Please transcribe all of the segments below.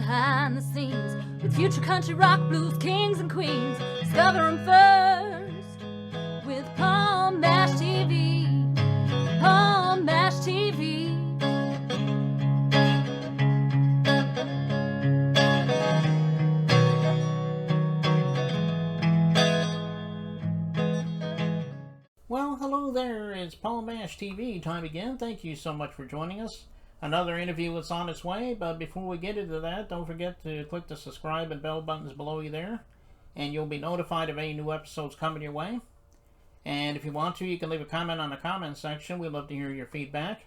behind the scenes with future country rock blues kings and queens. Discover them first with Palm Bash TV. Palm Bash TV. Well, hello there. It's Palm Bash TV time again. Thank you so much for joining us. Another interview is on its way, but before we get into that, don't forget to click the subscribe and bell buttons below you there, and you'll be notified of any new episodes coming your way. And if you want to, you can leave a comment on the comment section. We'd love to hear your feedback.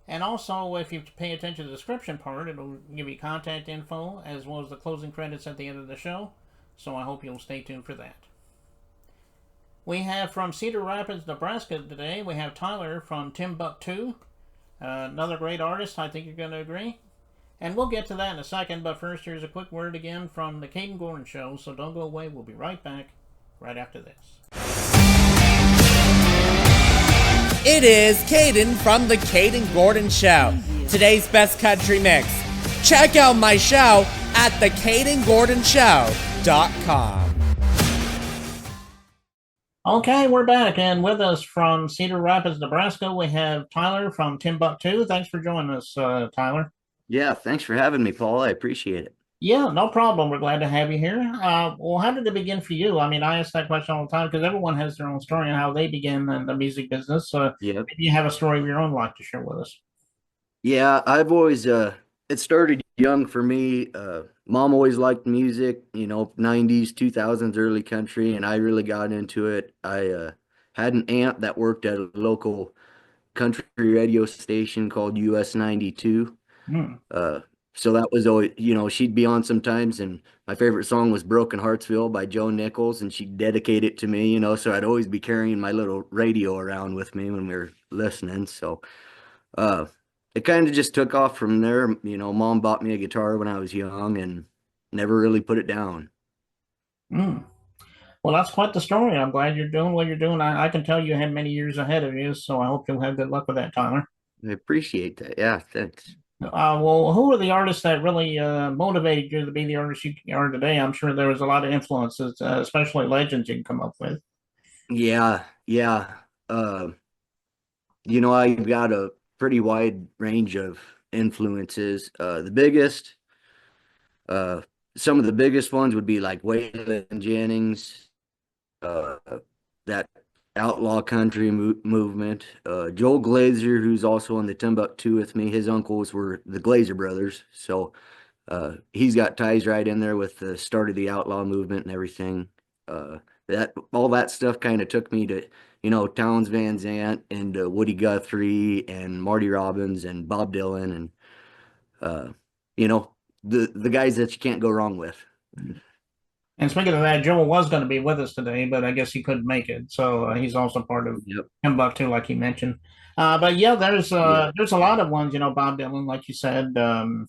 And also, if you pay attention to the description part, it'll give you contact info as well as the closing credits at the end of the show. So I hope you'll stay tuned for that. We have from Cedar Rapids, Nebraska today, we have Tyler from Timbuktu. Another great artist, I think you're going to agree. And we'll get to that in a second, but first here's a quick word again from the Caden Gordon Show, so don't go away. We'll be right back right after this. It is Caden from the Caden Gordon Show, today's best country mix. Check out my show at thecadengordonshow.com. Okay, we're back, and with us from Cedar Rapids, Nebraska, we have Tyler from Timbuktu. Thanks for joining us, Tyler. Yeah, thanks for having me, Paul. I appreciate it. Yeah, no problem. We're glad to have you here. Well, how did it begin for you? I mean, I ask that question all the time because everyone has their own story on how they begin in the music business. Maybe you have a story of your own life to share with us. Yeah, I've always, it started young for me. Mom always liked music, 90s, 2000s, early country, and I really got into it. I had an aunt that worked at a local country radio station called US 92. So that was always, she'd be on sometimes, and my favorite song was Broken Heartsville by Joe Nichols, and she'd dedicate it to me, so I'd always be carrying my little radio around with me when we were listening. So it kind of just took off from there. Mom bought me a guitar when I was young and never really put it down. Well, that's quite the story. I'm glad you're doing what you're doing. I can tell you have many years ahead of you, so I hope you'll have good luck with that, Tyler. I appreciate that. Yeah, thanks. Well, who are the artists that really motivated you to be the artist you are today? I'm sure there was a lot of influences, especially legends you can come up with. Yeah. I've got a pretty wide range of influences. Some of the biggest ones would be like Waylon Jennings, that outlaw country movement. Joel Glazer, who's also on the Timbuktu with me, his uncles were the Glazer brothers, so he's got ties right in there with the start of the outlaw movement and everything. All that stuff kind of took me to Townes Van Zandt and Woody Guthrie and Marty Robbins and Bob Dylan and the guys that you can't go wrong with. And speaking of that, Joel was going to be with us today, but I guess he couldn't make it. So he's also part of Timbuktu, like you mentioned. But yeah, there's a lot of ones, Bob Dylan, like you said, the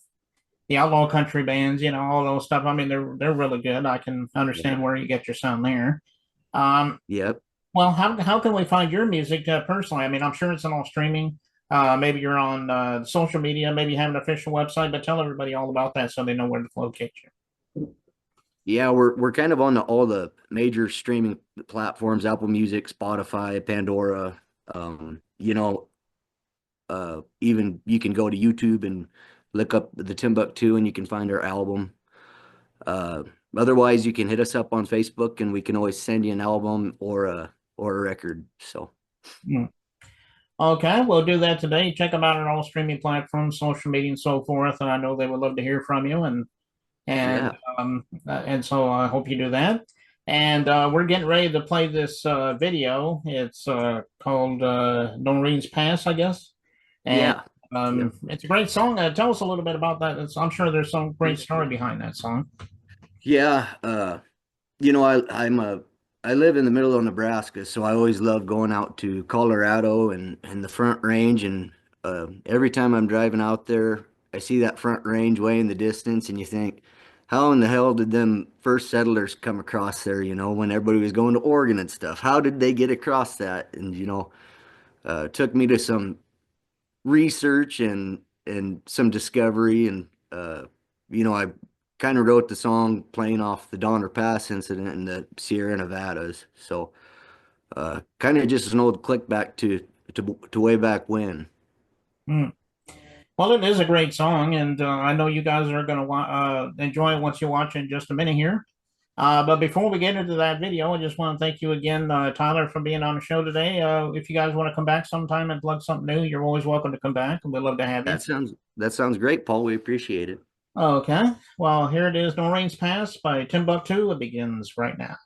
outlaw country bands, all those stuff. I mean, they're really good. I can understand where you get your sound there. Well, how can we find your music personally? I mean, I'm sure it's on all streaming. Maybe you're on social media. Maybe you have an official website, but tell everybody all about that so they know where to locate you. Yeah, we're kind of on all the major streaming platforms: Apple Music, Spotify, Pandora. Even you can go to YouTube and look up the Timbuktu, and you can find our album. Otherwise, you can hit us up on Facebook, and we can always send you an album or a record. So. Okay, we'll do that today. Check them out on all streaming platforms, social media, and so forth. And I know they would love to hear from you, and so I hope you do that. And we're getting ready to play this video. It's called Noreen's Pass, I guess. And it's a great song. Tell us a little bit about that. I'm sure there's some great story behind that song. Yeah, I live in the middle of Nebraska, so I always love going out to Colorado and the Front Range. And every time I'm driving out there, I see that Front Range way in the distance, and you think, how in the hell did them first settlers come across there, when everybody was going to Oregon and stuff? How did they get across that? And, it took me to some research and some discovery and I kind of wrote the song playing off the Donner Pass incident in the Sierra Nevadas. So kind of just an old click back to way back when. Hmm. Well, it is a great song, and I know you guys are going to enjoy it once you watch it in just a minute here. But before we get into that video, I just want to thank you again, Tyler, for being on the show today. If you guys want to come back sometime and plug something new, you're always welcome to come back, and we'd love to have you. That sounds great, Paul. We appreciate it. Okay. Well, here it is, No Rains Pass by Timbuktu. It begins right now.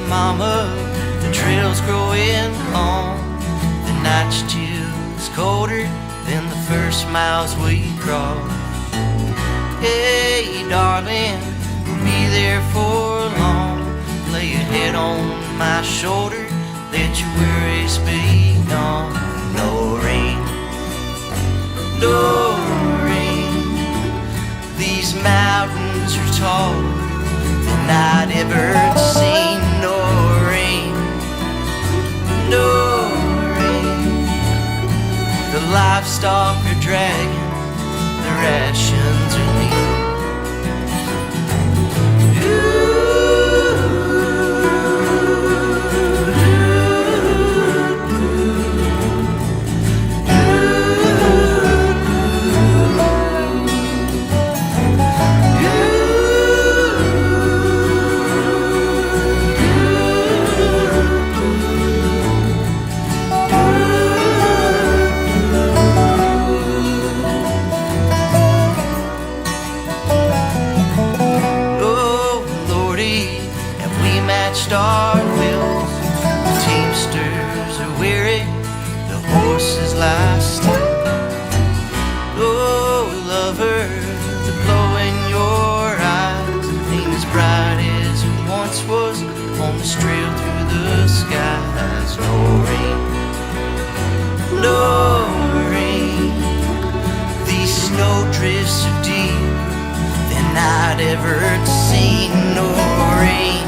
Mama, the trail's growing long. The night's chill is colder than the first miles we cross. Hey, darling, we'll be there for long. Lay your head on my shoulder, let your worries be gone. No rain, no rain. These mountains are taller than I'd ever seen. No rain, no rain. The livestock are dragging, the rations are lean. Our wheels, the teamsters are weary, the horses lie still. Oh, lover, the glow in your eyes ain't as bright as it once was on this trail through the skies. No rain, no rain. These snowdrifts are deeper than I'd ever seen. No rain,